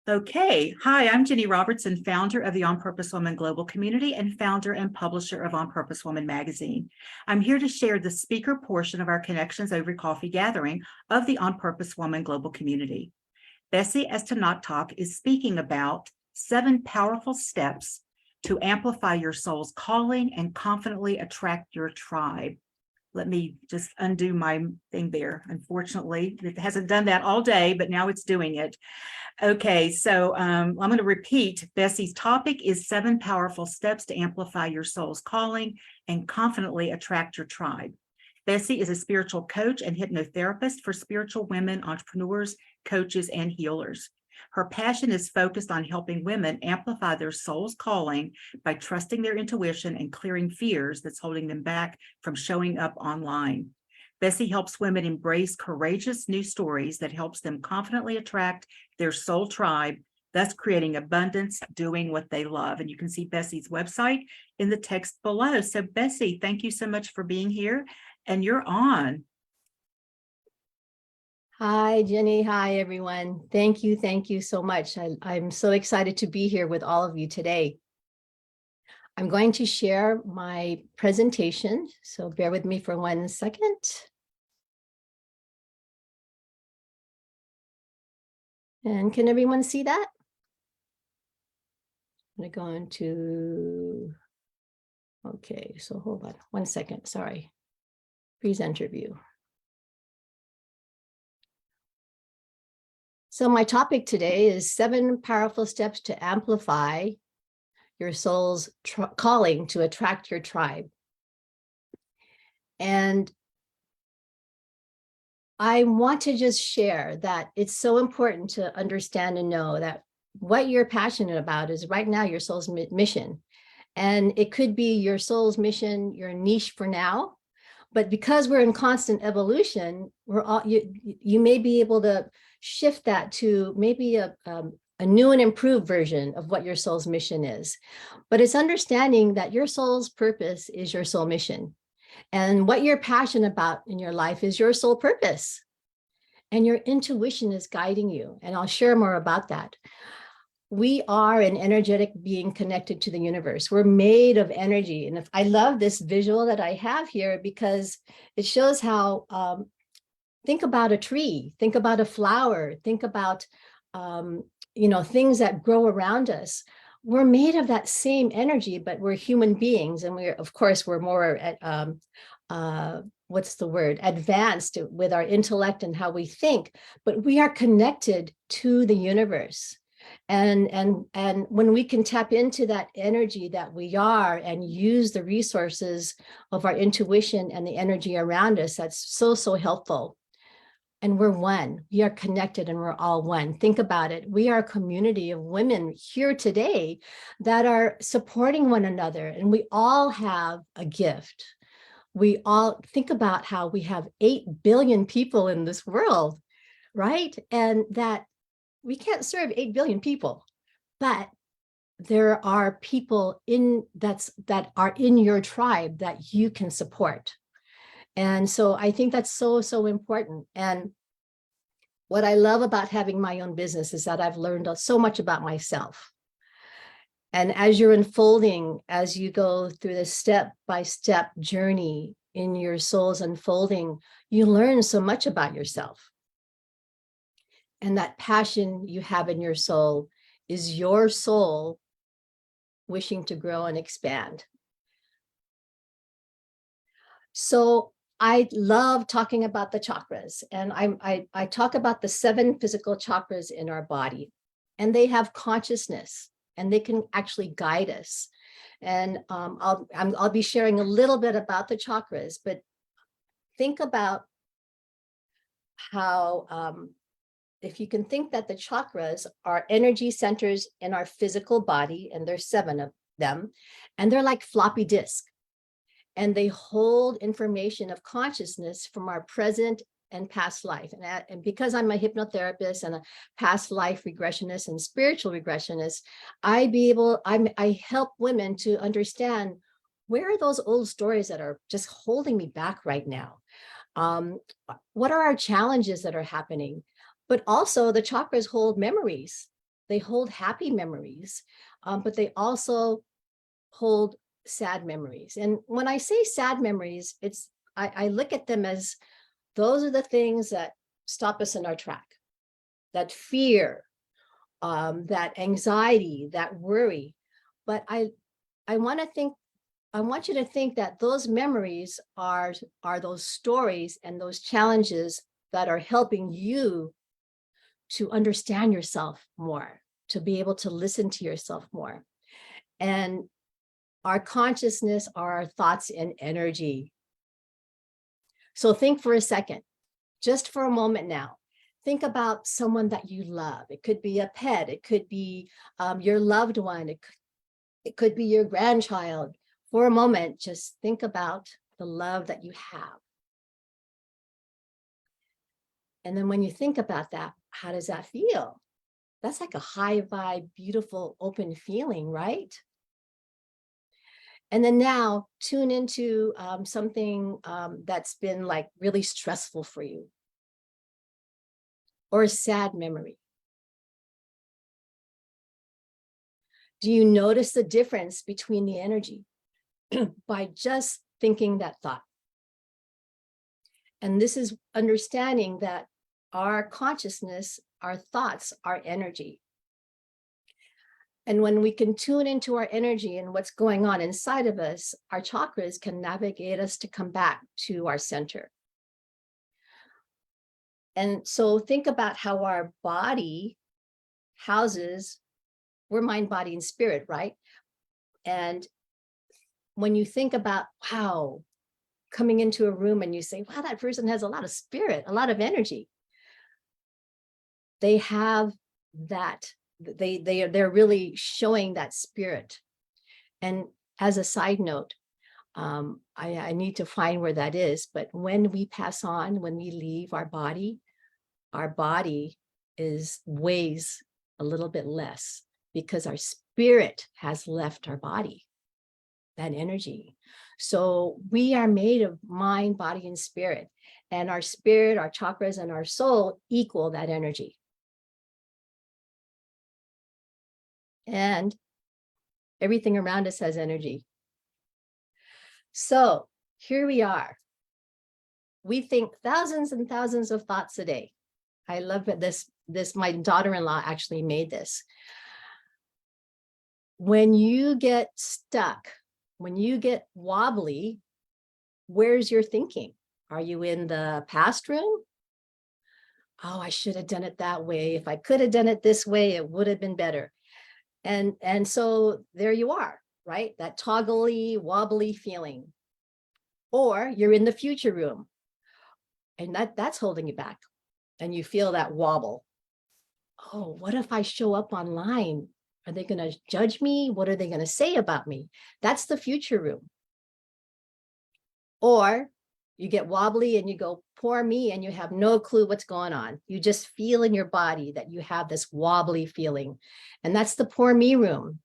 Okay. Hi, I'm Jenny Robertson, founder of the On Purpose Woman Global Community and founder and publisher of On Purpose Woman magazine. I'm here to share the speaker portion of our Connections Over Coffee gathering of the On Purpose Woman Global Community. Bessie Estonactoc is speaking about 7 powerful steps to amplify your soul's calling and confidently attract your tribe. Let me just undo my thing there. Unfortunately, it hasn't done that all day, but now it's doing it. Okay, so I'm going to repeat. Bessie's topic is 7 powerful steps to amplify your soul's calling and confidently attract your tribe. Bessie is a spiritual coach and hypnotherapist for spiritual women, entrepreneurs, coaches, and healers. Her passion is focused on helping women amplify their soul's calling by trusting their intuition and clearing fears that's holding them back from showing up online. Bessie helps women embrace courageous new stories that helps them confidently attract their soul tribe, thus creating abundance, doing what they love. And you can see Bessie's website in the text below. So Bessie, thank you so much for being here, and you're on. Hi, Jenny. Hi, everyone. Thank you. Thank you so much. I'm so excited to be here with all of you today. I'm going to share my presentation, so bear with me for 1 second. And can everyone see that? I'm going to, okay, so hold on 1 second, sorry. Presenter view. So my topic today is 7 powerful steps to amplify your soul's calling to attract your tribe. And I want to just share that it's so important to understand and know that what you're passionate about is right now your soul's mission. And it could be your soul's mission, your niche for now, but because we're in constant evolution, you may be able to shift that to maybe a new and improved version of what your soul's mission is. But it's understanding that your soul's purpose is your soul mission. And what you're passionate about in your life is your soul purpose. And your intuition is guiding you. And I'll share more about that. We are an energetic being connected to the universe. We're made of energy. And I love this visual that I have here because it shows how, think about a tree, think about a flower, think about, things that grow around us. We're made of that same energy, but we're human beings. And we're more, advanced with our intellect and how we think, but we are connected to the universe. And when we can tap into that energy that we are and use the resources of our intuition and the energy around us, that's so, so helpful. And we're one. We are connected and we're all one. Think about it. We are a community of women here today that are supporting one another, and we all have a gift. We all think about how we have 8 billion people in this world, right? And that we can't serve 8 billion people, but there are people that are in your tribe that you can support. And so I think that's so, so important. And what I love about having my own business is that I've learned so much about myself. And as you're unfolding, as you go through this step-by-step journey in your soul's unfolding, you learn so much about yourself. And that passion you have in your soul is your soul wishing to grow and expand. So I love talking about the chakras, and I talk about the 7 physical chakras in our body, and they have consciousness, and they can actually guide us. And I'll be sharing a little bit about the chakras, but think about how if you can think that the chakras are energy centers in our physical body, and there's 7 of them, and they're like floppy disks. And they hold information of consciousness from our present and past life. And because I'm a hypnotherapist and a past life regressionist and spiritual regressionist, I help women to understand, where are those old stories that are just holding me back right now? What are our challenges that are happening? But also the chakras hold memories. they hold happy memories, but they also hold sad memories. And when I say sad memories, I look at them as those are the things that stop us in our track, that fear, that anxiety, that worry. But I want you to think that those memories are those stories and those challenges that are helping you to understand yourself more, to be able to listen to yourself more. And our consciousness are our thoughts and energy. So think for a second, just for a moment now, think about someone that you love. It could be a pet, it could be your loved one, it could be your grandchild. For a moment, just think about the love that you have. And then when you think about that, how does that feel? That's like a high vibe, beautiful, open feeling, right? And then now tune into something that's been like really stressful for you, or a sad memory. Do you notice the difference between the energy by just thinking that thought? And this is understanding that our consciousness, our thoughts, are energy. And when we can tune into our energy and what's going on inside of us, our chakras can navigate us to come back to our center. And so think about how our body houses, we're mind, body, and spirit, right? And when you think about, wow, coming into a room and you say, wow, that person has a lot of spirit, a lot of energy. They have that, they're really showing that spirit. And as a side note, I need to find where that is, but when we pass on, when we leave our body weighs a little bit less because our spirit has left our body, that energy. So we are made of mind, body, and spirit, and our spirit, our chakras, and our soul equal that energy. And everything around us has energy. So here we are. We think thousands and thousands of thoughts a day. I love that this my daughter-in-law actually made this. When you get stuck, when you get wobbly, where's your thinking? Are you in the past room? Oh, I should have done it that way. If I could have done it this way, it would have been better. And so there you are, right? That toggly, wobbly feeling. Or you're in the future room, and that's holding you back. And you feel that wobble. Oh, what if I show up online? Are they going to judge me? What are they going to say about me? That's the future room. Or you get wobbly and you go, poor me, and you have no clue what's going on. You just feel in your body that you have this wobbly feeling. And that's the poor me room.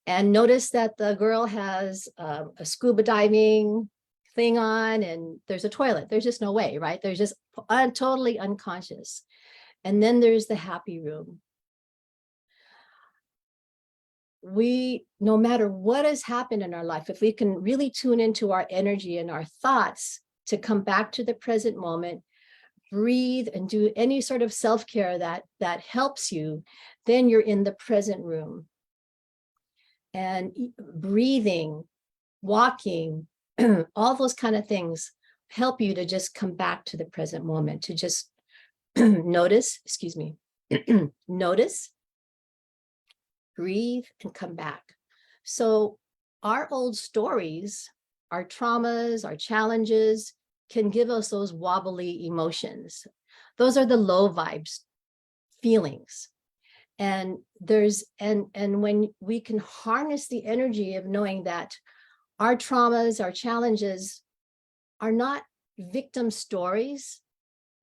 And notice that the girl has a scuba diving thing on, and there's a toilet. There's just no way, right? There's just totally unconscious. And then there's the happy room. No matter what has happened in our life, if we can really tune into our energy and our thoughts to come back to the present moment, breathe and do any sort of self-care that helps you, then you're in the present room. And breathing, walking, all those kind of things help you to just come back to the present moment, to just notice, notice, breathe, and come back. So our old stories, our traumas, our challenges can give us those wobbly emotions. Those are the low vibes feelings. And when we can harness the energy of knowing that our traumas, our challenges are not victim stories,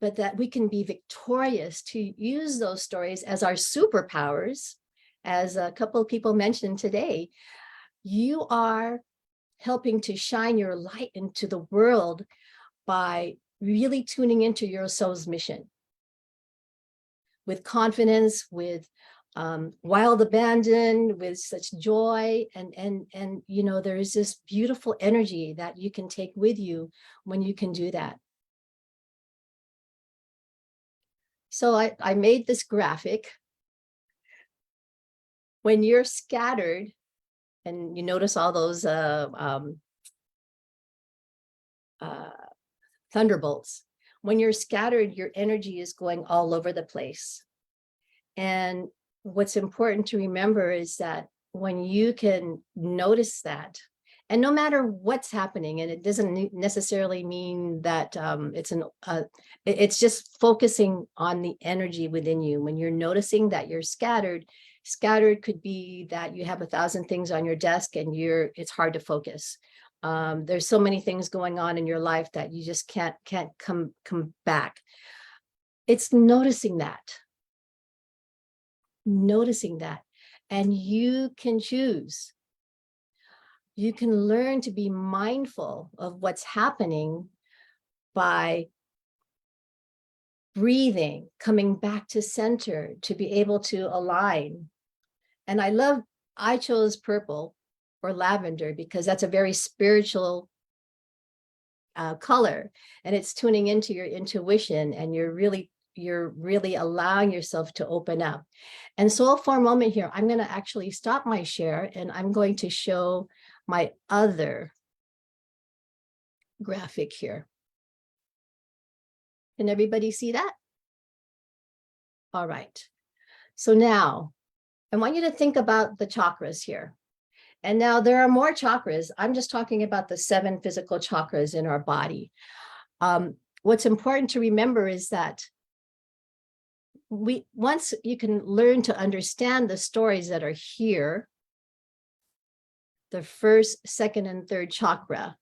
but that we can be victorious, to use those stories as our superpowers. As a couple of people mentioned today, you are helping to shine your light into the world by really tuning into your soul's mission with confidence, with wild abandon with such joy, and you know, there is this beautiful energy that you can take with you when you can do that. So I made this graphic. When you're scattered, and you notice all those thunderbolts, when you're scattered, your energy is going all over the place. And what's important to remember is that when you can notice that, and no matter what's happening, and it doesn't necessarily mean that it's just focusing on the energy within you. When you're noticing that you're scattered could be that you have 1,000 things on your desk and it's hard to focus. There's so many things going on in your life that you just can't come back. It's noticing that, and you can choose. You can learn to be mindful of what's happening by breathing, coming back to center, to be able to align. And I chose purple or lavender because that's a very spiritual color, and it's tuning into your intuition, and you're really allowing yourself to open up. And so for a moment here, I'm going to actually stop my share, and I'm going to show my other graphic here. Can everybody see that? All right. So now I want you to think about the chakras here. And now there are more chakras. I'm just talking about the 7 physical chakras in our body. What's important to remember is that once you can learn to understand the stories that are here, the first, second, and third chakra,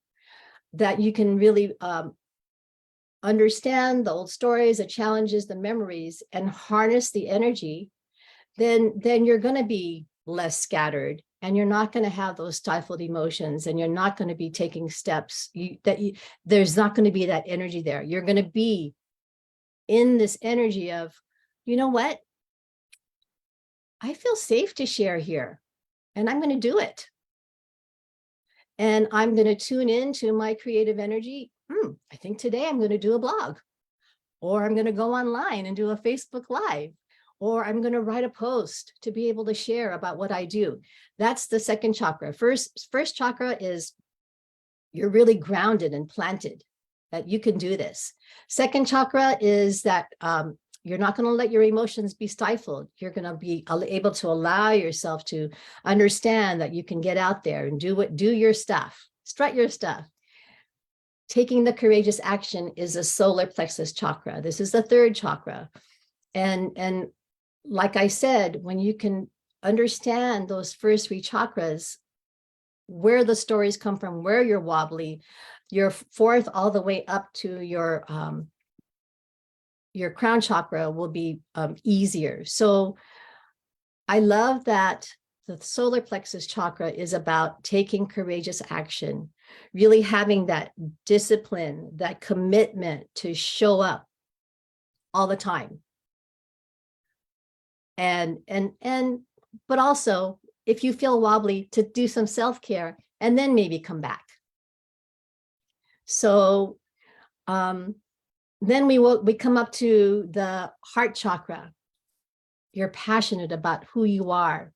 that you can really understand the old stories, the challenges, the memories, and harness the energy, then you're going to be less scattered, and you're not going to have those stifled emotions, and you're not going to be taking steps there's not going to be that energy there. You're going to be in this energy of, you know what? I feel safe to share here, and I'm going to do it. And I'm going to tune into my creative energy. I think today I'm going to do a blog, or I'm going to go online and do a Facebook Live, or I'm going to write a post to be able to share about what I do. That's the second chakra. First chakra is you're really grounded and planted, that you can do this. Second chakra is that you're not going to let your emotions be stifled. You're going to be able to allow yourself to understand that you can get out there and do your stuff, strut your stuff. Taking the courageous action is a solar plexus chakra. This is the third chakra. And like I said, when you can understand those first 3 chakras, where the stories come from, where you're wobbly, your fourth all the way up to your crown chakra will be easier. So I love that the solar plexus chakra is about taking courageous action, really having that discipline, that commitment to show up all the time. But also, if you feel wobbly, to do some self-care and then maybe come back. So then we come up to the heart chakra. You're passionate about who you are.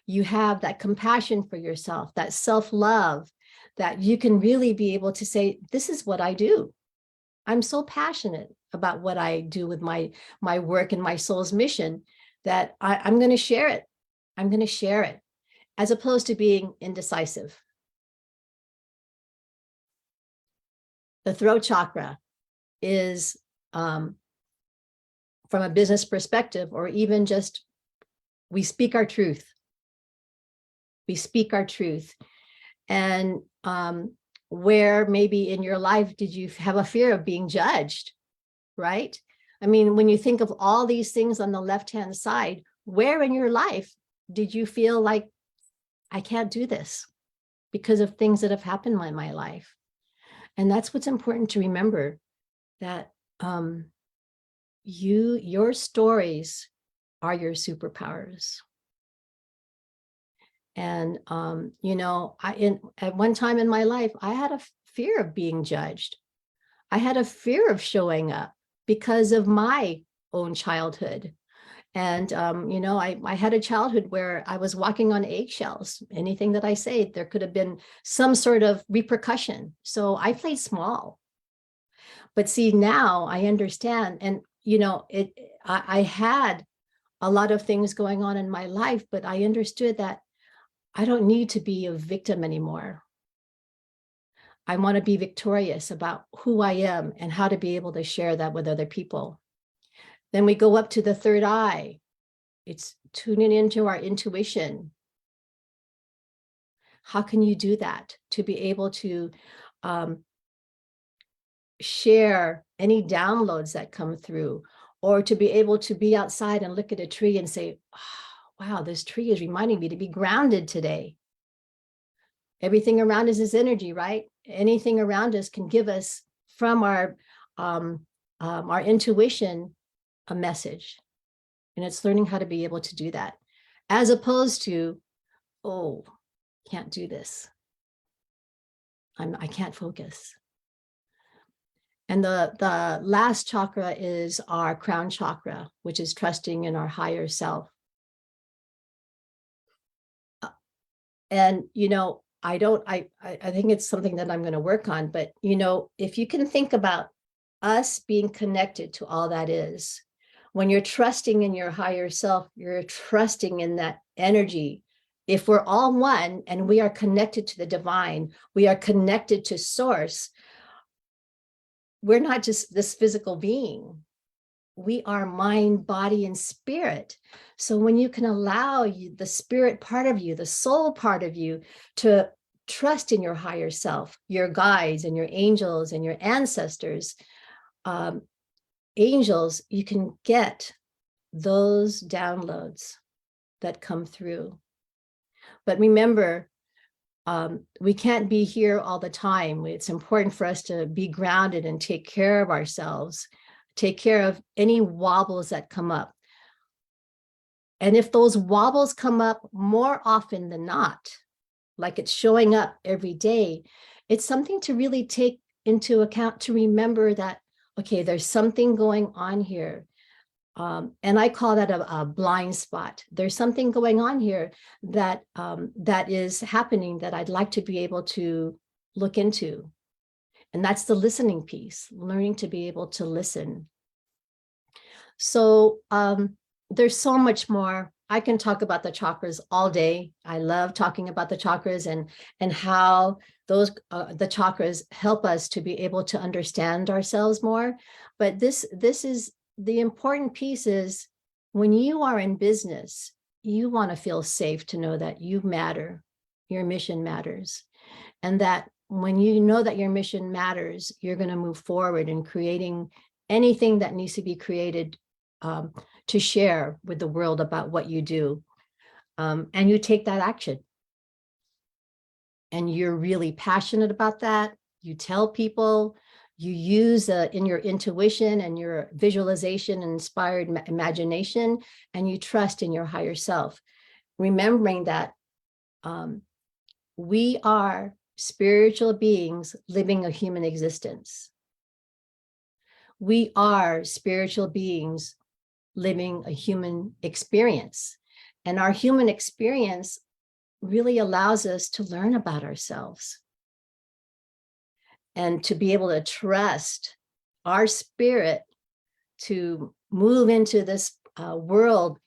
You have that compassion for yourself, that self-love, that you can really be able to say, this is what I do. I'm so passionate about what I do with my work and my soul's mission that I'm going to share it. I'm going to share it, as opposed to being indecisive. The throat chakra is, from a business perspective, or even just, we speak our truth. We speak our truth. And where maybe in your life did you have a fear of being judged, right? I mean, when you think of all these things on the left-hand side, where in your life did you feel like, I can't do this because of things that have happened in my life? And that's what's important to remember, that your stories are your superpowers. And, at one time in my life, I had a fear of being judged. I had a fear of showing up because of my own childhood. And, I had a childhood where I was walking on eggshells. Anything that I say, there could have been some sort of repercussion. So I played small. But see, now I understand. And, I had a lot of things going on in my life, but I understood that I don't need to be a victim anymore. I want to be victorious about who I am and how to be able to share that with other people. Then we go up to the third eye. It's tuning into our intuition. How can you do that to be able to share any downloads that come through, or to be able to be outside and look at a tree and say, oh, wow, this tree is reminding me to be grounded today. Everything around us is energy, right? Anything around us can give us from our intuition a message. And it's learning how to be able to do that, as opposed to, oh, can't do this. I can't focus. And the last chakra is our crown chakra, which is trusting in our higher self. And, I think it's something that I'm going to work on, but, if you can think about us being connected to all that is, when you're trusting in your higher self, you're trusting in that energy. If we're all one and we are connected to the divine, we are connected to source, we're not just this physical being. We are mind, body, and spirit. So when you can allow the spirit part of you, the soul part of you, to trust in your higher self, your guides and your angels and your ancestors, angels, you can get those downloads that come through. But remember, we can't be here all the time. It's important for us to be grounded and take care of ourselves, take care of any wobbles that come up. And if those wobbles come up more often than not, like it's showing up every day, it's something to really take into account, to remember that, okay, there's something going on here. And I call that a blind spot. There's something going on here that that is happening that I'd like to be able to look into. And that's the listening piece, learning to be able to listen. So there's so much more. I can talk about the chakras all day. I love talking about the chakras and how those the chakras help us to be able to understand ourselves more. But this is the important piece is, when you are in business, you want to feel safe to know that you matter, your mission matters, and that when you know that your mission matters, you're going to move forward in creating anything that needs to be created to share with the world about what you do. And you take that action. And you're really passionate about that. You tell people, you use in your intuition and your visualization and inspired imagination, and you trust in your higher self, remembering that we are spiritual beings living a human existence. We are spiritual beings living a human experience. And our human experience really allows us to learn about ourselves and to be able to trust our spirit to move into this world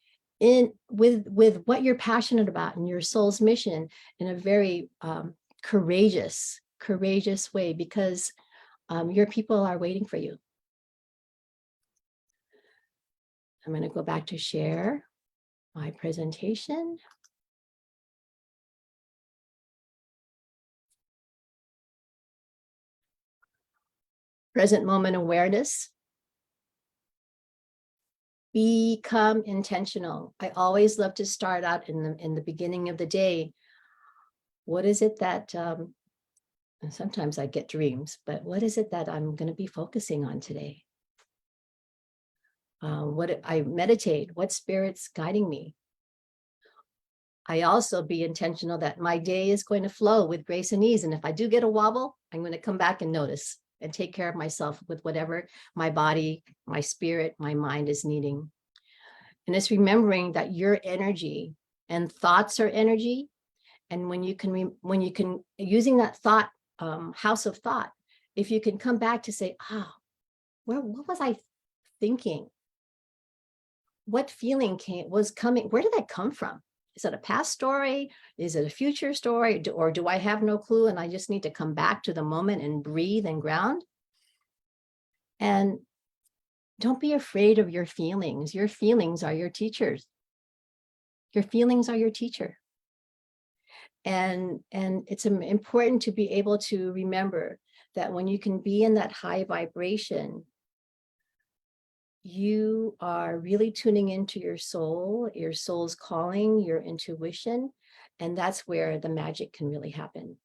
with what you're passionate about and your soul's mission in a very courageous way, because your people are waiting for you. I'm going to go back to share my presentation. Present moment awareness. Become intentional. I always love to start out in the beginning of the day. What is it that, sometimes I get dreams, but what is it that I'm going to be focusing on today? what I meditate, what spirit's guiding me. I also be intentional that my day is going to flow with grace and ease. And if I do get a wobble, I'm going to come back and notice and take care of myself with whatever my body, my spirit, my mind is needing. And it's remembering that your energy and thoughts are energy. And when you can using that thought, house of thought, if you can come back to say, what was I thinking? What feeling was coming? Where did that come from? Is it a past story? Is it a future story? Or do I have no clue and I just need to come back to the moment and breathe and ground? And don't be afraid of your feelings. Your feelings are your teachers. Your feelings are your teacher. And it's important to be able to remember that when you can be in that high vibration, you are really tuning into your soul's calling, your intuition, and that's where the magic can really happen.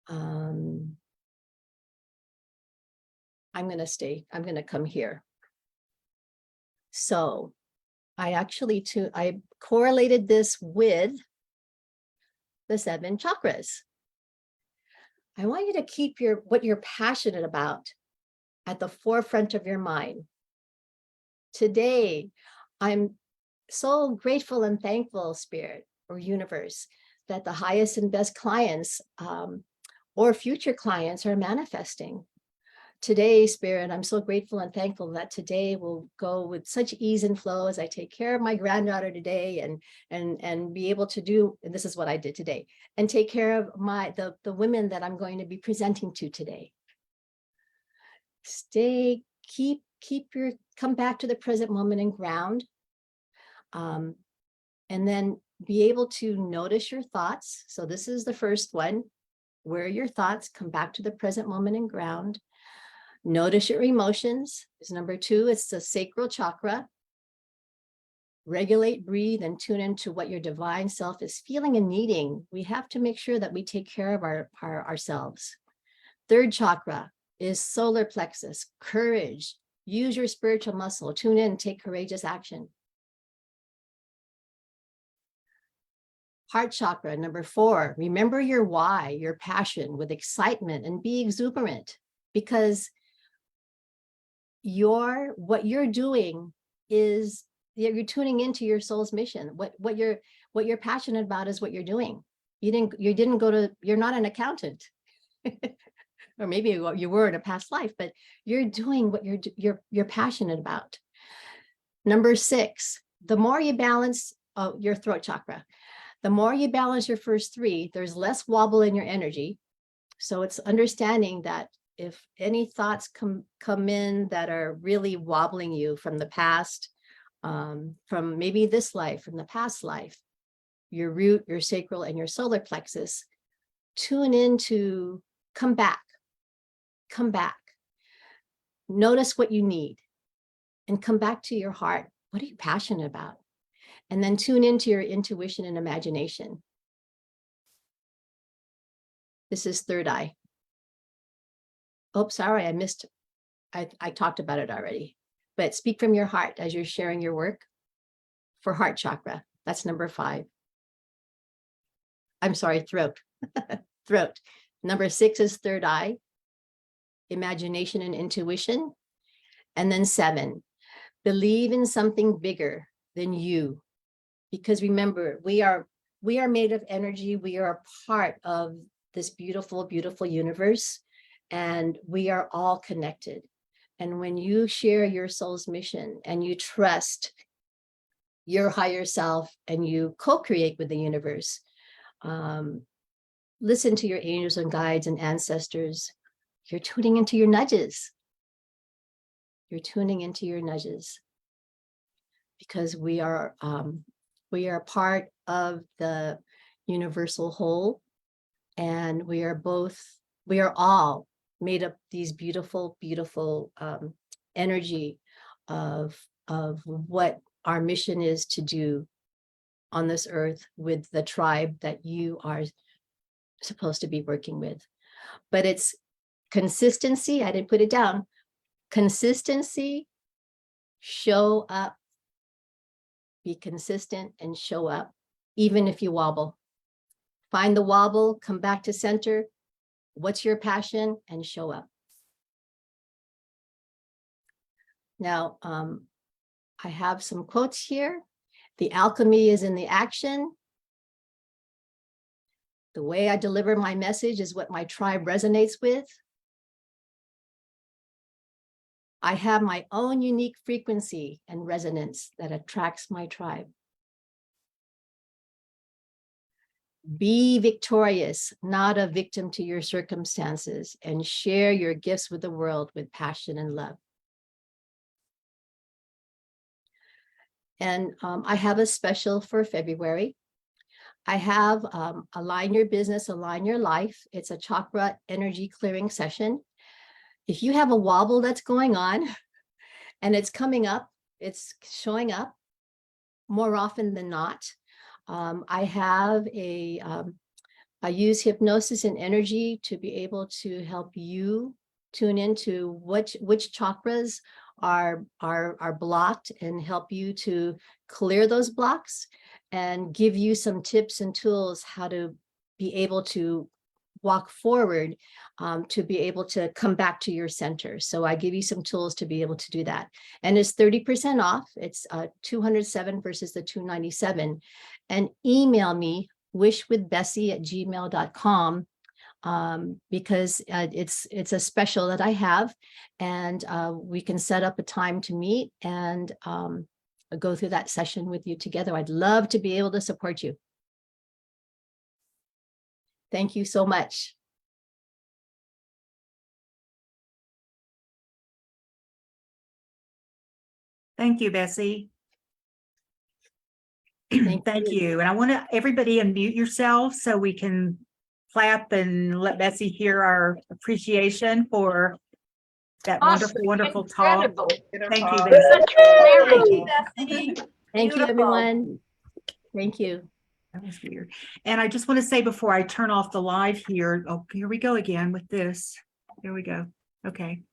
I'm going to come here. So I correlated this with the 7 chakras. I want you to keep what you're passionate about at the forefront of your mind. Today, I'm so grateful and thankful, Spirit or Universe, that the highest and best clients or future clients are manifesting. Today, Spirit, I'm so grateful and thankful that today will go with such ease and flow as I take care of my granddaughter today and be able to do, and this is what I did today, and take care of the women that I'm going to be presenting to today. Come back to the present moment and ground. And then be able to notice your thoughts. So this is the first one. Where are your thoughts? Come back to the present moment and ground. Notice your emotions. Is number 2. It's the sacral chakra. Regulate, breathe, and tune into what your divine self is feeling and needing. We have to make sure that we take care of ourselves. 3rd chakra is solar plexus, courage. Use your spiritual muscle. Tune in, take courageous action. Heart chakra, number 4, remember your why, your passion with excitement and be exuberant, because what you're doing is you're tuning into your soul's mission. What you're passionate about is what you're doing. You're not an accountant. Or maybe you were in a past life, but you're doing what you're passionate about. Number 6, the more you balance your throat chakra, the more you balance your first 3, there's less wobble in your energy. So it's understanding that if any thoughts come in that are really wobbling you from the past, from maybe this life, from the past life, your root, your sacral, and your solar plexus, tune into, come back. Notice what you need and come back to your heart. What are you passionate about? And then tune into your intuition and imagination. This is 3rd eye. Oh, sorry, I talked about it already. But speak from your heart as you're sharing your work for heart chakra. That's number 5. I'm sorry, throat. Throat. Number 6 is 3rd eye, imagination and intuition. And then 7, believe in something bigger than you. Because remember, we are made of energy. We are a part of this beautiful, beautiful universe, and we are all connected. And when you share your soul's mission and you trust your higher self and you co-create with the universe, listen to your angels and guides and ancestors. You're tuning into your nudges. You're tuning into your nudges because we are part of the universal whole, and we are all made up these beautiful, beautiful energy of what our mission is to do on this earth with the tribe that you are supposed to be working with. But it's consistency. I didn't put it down. Consistency, show up, be consistent and show up, even if you wobble. Find the wobble, come back to center. What's your passion? And show up. Now, I have some quotes here. The alchemy is in the action. The way I deliver my message is what my tribe resonates with. I have my own unique frequency and resonance that attracts my tribe. Be victorious, not a victim to your circumstances, and share your gifts with the world with passion and love. And I have a special for February. I have Align Your Business, Align Your Life. It's a chakra energy clearing session. If you have a wobble that's going on and it's coming up, it's showing up more often than not. I use hypnosis and energy to be able to help you tune into which chakras are blocked and help you to clear those blocks and give you some tips and tools how to be able to walk forward, to be able to come back to your center. So I give you some tools to be able to do that. And it's 30% off. It's $207 versus the $297. And email me wishwithbessie@gmail.com because it's a special that I have, and we can set up a time to meet and go through that session with you together. I'd love to be able to support you. Thank you so much. Thank you, Bessie. Thank Thank you. And I want everybody unmute yourself so we can clap and let Bessie hear our appreciation for that Awesome. wonderful talk. Incredible. Thank you, Bessie. Thank you, everyone. Thank you. That was weird. And I just want to say before I turn off the live here, oh, here we go again with this. There we go. Okay.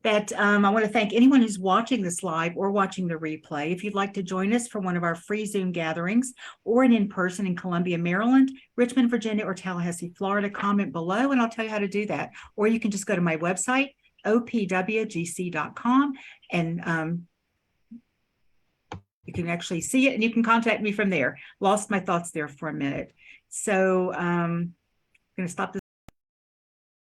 That I want to thank anyone who's watching this live or watching the replay. If you'd like to join us for one of our free Zoom gatherings or an in-person in Columbia, Maryland, Richmond, Virginia, or Tallahassee, Florida, comment below and I'll tell you how to do that. Or you can just go to my website, opwgc.com, and you can actually see it and you can contact me from there. Lost my thoughts there for a minute. So I'm going to stop this.